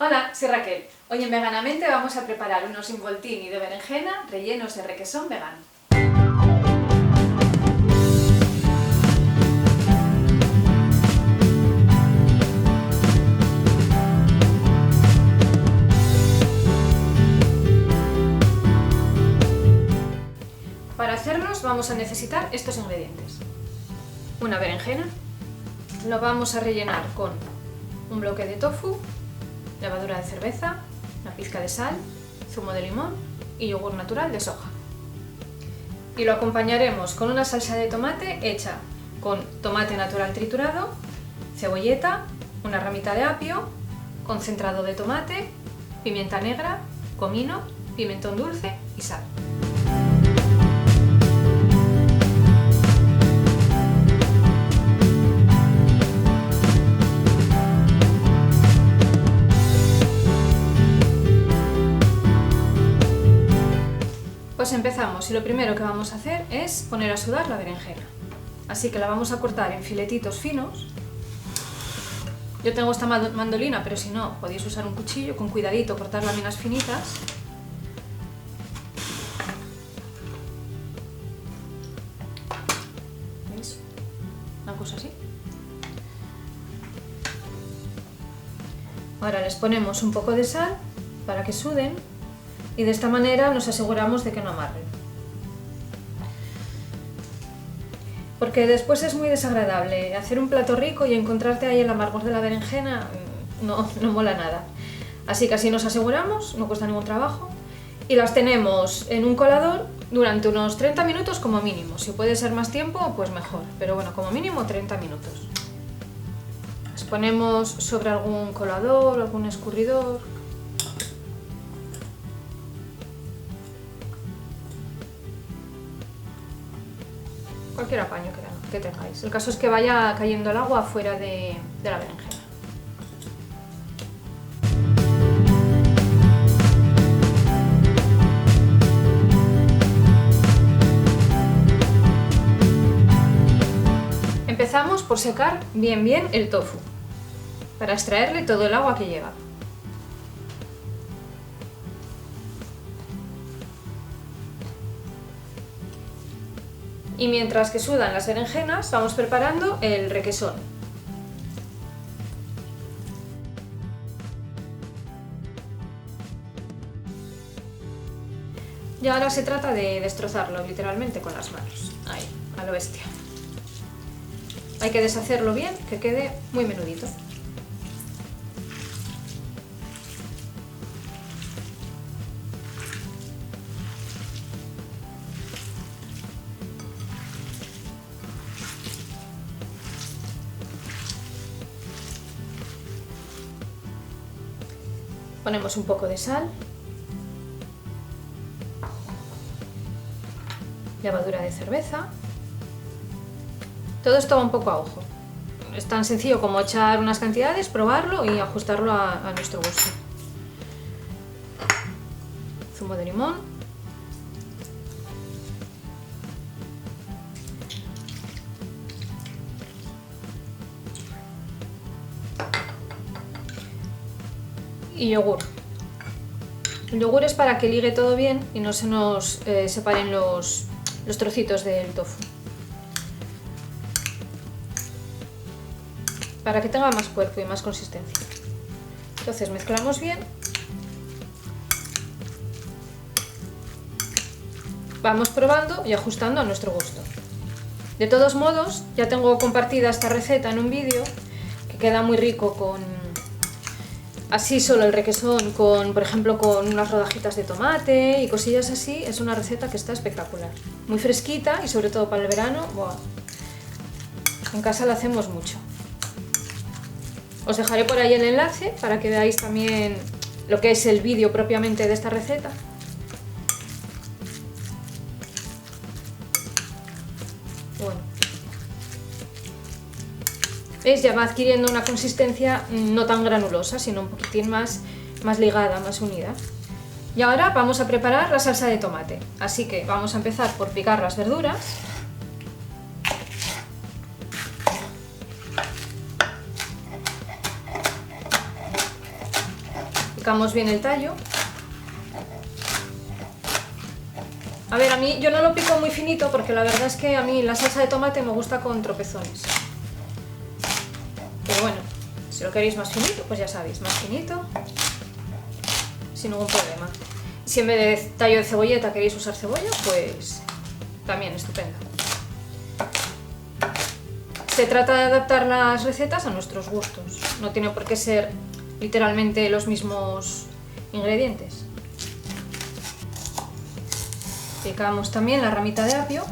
Hola, soy Raquel. Hoy en Veganamente vamos a preparar unos involtini de berenjena rellenos de requesón vegano. Para hacerlos vamos a necesitar estos ingredientes. Una berenjena, lo vamos a rellenar con un bloque de tofu, levadura de cerveza, una pizca de sal, zumo de limón y yogur natural de soja. Y lo acompañaremos con una salsa de tomate hecha con tomate natural triturado, cebolleta, una ramita de apio, concentrado de tomate, pimienta negra, comino, pimentón dulce y sal. Pues empezamos y lo primero que vamos a hacer es poner a sudar la berenjena. Así que la vamos a cortar en filetitos finos. Yo tengo esta mandolina, pero si no, podéis usar un cuchillo, con cuidadito, cortar láminas finitas. ¿Veis? Una cosa así. Ahora les ponemos un poco de sal para que suden. Y de esta manera nos aseguramos de que no amarren. Porque después es muy desagradable hacer un plato rico y encontrarte ahí el amargor de la berenjena, no mola nada. Así que así nos aseguramos, no cuesta ningún trabajo. Y las tenemos en un colador durante unos 30 minutos como mínimo. Si puede ser más tiempo, pues mejor. Pero bueno, como mínimo 30 minutos. Las ponemos sobre algún colador, algún escurridor. Cualquier apaño que tengáis. El caso es que vaya cayendo el agua fuera de la berenjena. Empezamos por secar bien el tofu, para extraerle todo el agua que lleva. Y mientras que sudan las berenjenas, vamos preparando el requesón. Y ahora se trata de destrozarlo literalmente con las manos. Ahí, a lo bestia. Hay que deshacerlo bien, que quede muy menudito. Ponemos un poco de sal, levadura de cerveza. Todo esto va un poco a ojo. Es tan sencillo como echar unas cantidades, probarlo y ajustarlo a nuestro gusto. Zumo de limón. Y yogur. El yogur es para que ligue todo bien y no se nos separen los trocitos del tofu. Para que tenga más cuerpo y más consistencia. Entonces mezclamos bien. Vamos probando y ajustando a nuestro gusto. De todos modos, ya tengo compartida esta receta en un vídeo que queda muy rico con así solo el requesón, por ejemplo con unas rodajitas de tomate y cosillas así. Es una receta que está espectacular. Muy fresquita y sobre todo para el verano, ¡buah! En casa la hacemos mucho. Os dejaré por ahí el enlace para que veáis también lo que es el vídeo propiamente de esta receta. Bueno. ¿Veis? Ya va adquiriendo una consistencia no tan granulosa, sino un poquitín más ligada, más unida. Y ahora vamos a preparar la salsa de tomate. Así que vamos a empezar por picar las verduras. Picamos bien el tallo. A ver, a mí yo no lo pico muy finito porque la verdad es que a mí la salsa de tomate me gusta con tropezones. Pero bueno, si lo queréis más finito, pues ya sabéis, más finito, sin ningún problema. Si en vez de tallo de cebolleta queréis usar cebolla, pues también estupendo. Se trata de adaptar las recetas a nuestros gustos, no tiene por qué ser literalmente los mismos ingredientes. Picamos también la ramita de apio.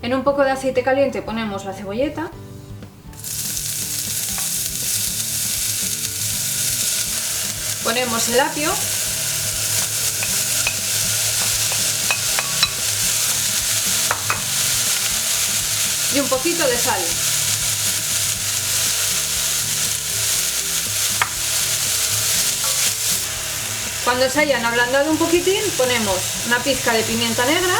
En un poco de aceite caliente ponemos la cebolleta. Ponemos el apio. Y un poquito de sal. Cuando se hayan ablandado un poquitín, ponemos una pizca de pimienta negra,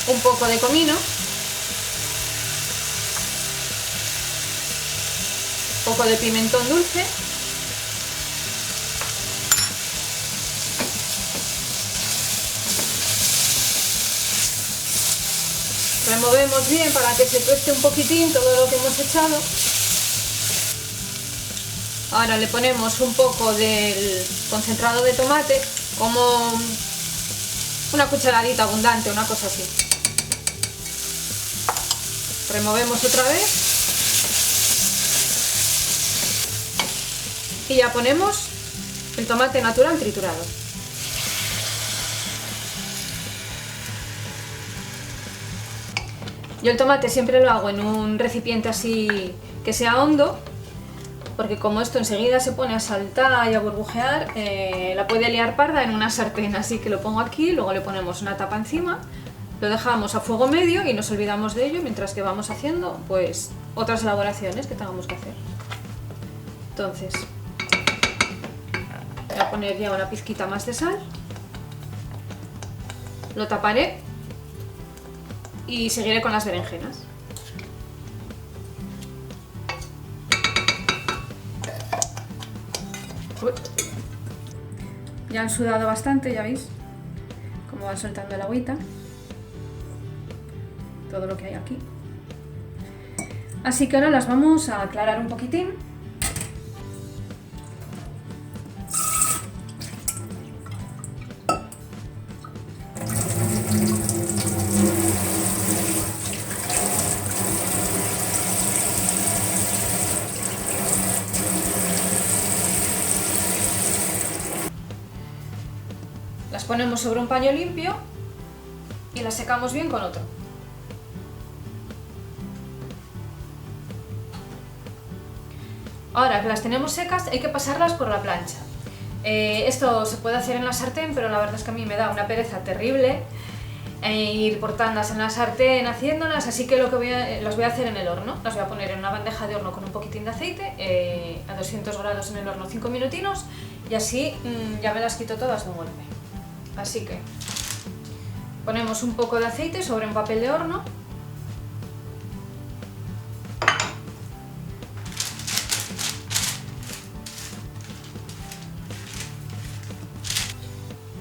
un poco de comino, un poco de pimentón dulce, removemos bien para que se tueste un poquitín todo lo que hemos echado. Ahora le ponemos un poco del concentrado de tomate, como una cucharadita abundante, una cosa así. Removemos otra vez y ya ponemos el tomate natural triturado. Yo el tomate siempre lo hago en un recipiente así que sea hondo, porque como esto enseguida se pone a saltar y a burbujear, la puede liar parda en una sartén, así que lo pongo aquí, luego le ponemos una tapa encima, lo dejamos a fuego medio y nos olvidamos de ello mientras que vamos haciendo pues otras elaboraciones que tengamos que hacer. Entonces, voy a poner ya una pizquita más de sal, lo taparé y seguiré con las berenjenas. Ya han sudado bastante, ya veis cómo van soltando el agüita, todo lo que hay aquí. Así que ahora las vamos a aclarar un poquitín. Las ponemos sobre un paño limpio y las secamos bien con otro. Ahora que las tenemos secas hay que pasarlas por la plancha. Esto se puede hacer en la sartén, pero la verdad es que a mí me da una pereza terrible ir por tandas en la sartén haciéndolas, así que las voy a hacer en el horno. Las voy a poner en una bandeja de horno con un poquitín de aceite, a 200 grados en el horno 5 minutinos, y así ya me las quito todas de un golpe. Así que ponemos un poco de aceite sobre un papel de horno.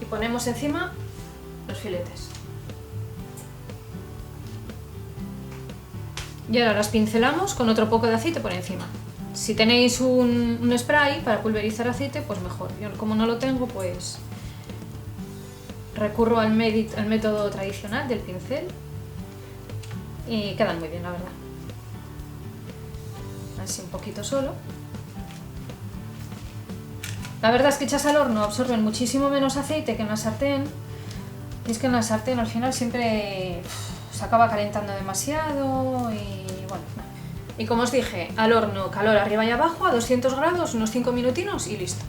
Y ponemos encima los filetes. Y ahora las pincelamos con otro poco de aceite por encima. Si tenéis un spray para pulverizar aceite, pues mejor. Yo como no lo tengo, pues recurro al método tradicional del pincel y quedan muy bien, la verdad. Así un poquito solo. La verdad es que hechas al horno absorben muchísimo menos aceite que en la sartén, y es que en la sartén al final siempre se acaba calentando demasiado y bueno. Y como os dije, al horno, calor arriba y abajo, a 200 grados, unos 5 minutinos y listo.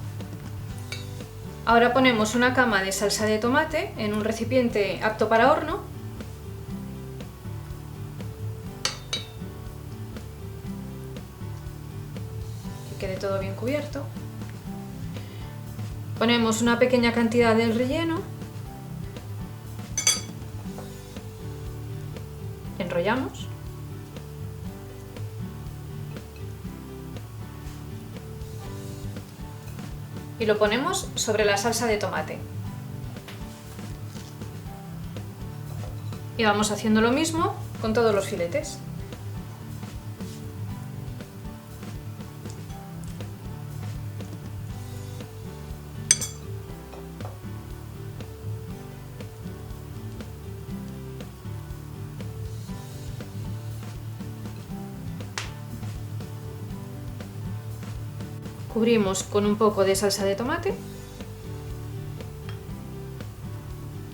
Ahora ponemos una cama de salsa de tomate en un recipiente apto para horno. Que quede todo bien cubierto. Ponemos una pequeña cantidad del relleno, enrollamos y lo ponemos sobre la salsa de tomate. Y vamos haciendo lo mismo con todos los filetes. Cubrimos con un poco de salsa de tomate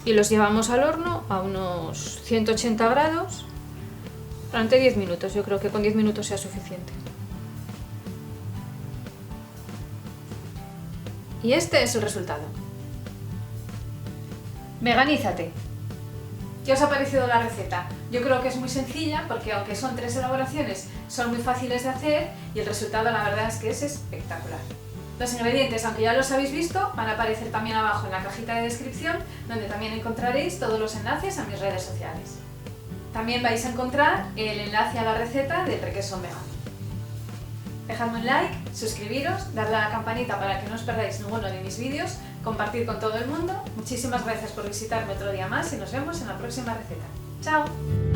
y los llevamos al horno a unos 180 grados durante 10 minutos. Yo creo que con 10 minutos sea suficiente. Y este es el resultado. Veganízate. ¿Qué os ha parecido la receta? Yo creo que es muy sencilla porque aunque son 3 elaboraciones, son muy fáciles de hacer y el resultado la verdad es que es espectacular. Los ingredientes, aunque ya los habéis visto, van a aparecer también abajo en la cajita de descripción, donde también encontraréis todos los enlaces a mis redes sociales. También vais a encontrar el enlace a la receta del requesón vegano. Dejadme un like, suscribiros, darle a la campanita para que no os perdáis ninguno de mis vídeos, compartir con todo el mundo. Muchísimas gracias por visitarme otro día más y nos vemos en la próxima receta. ¡Chao!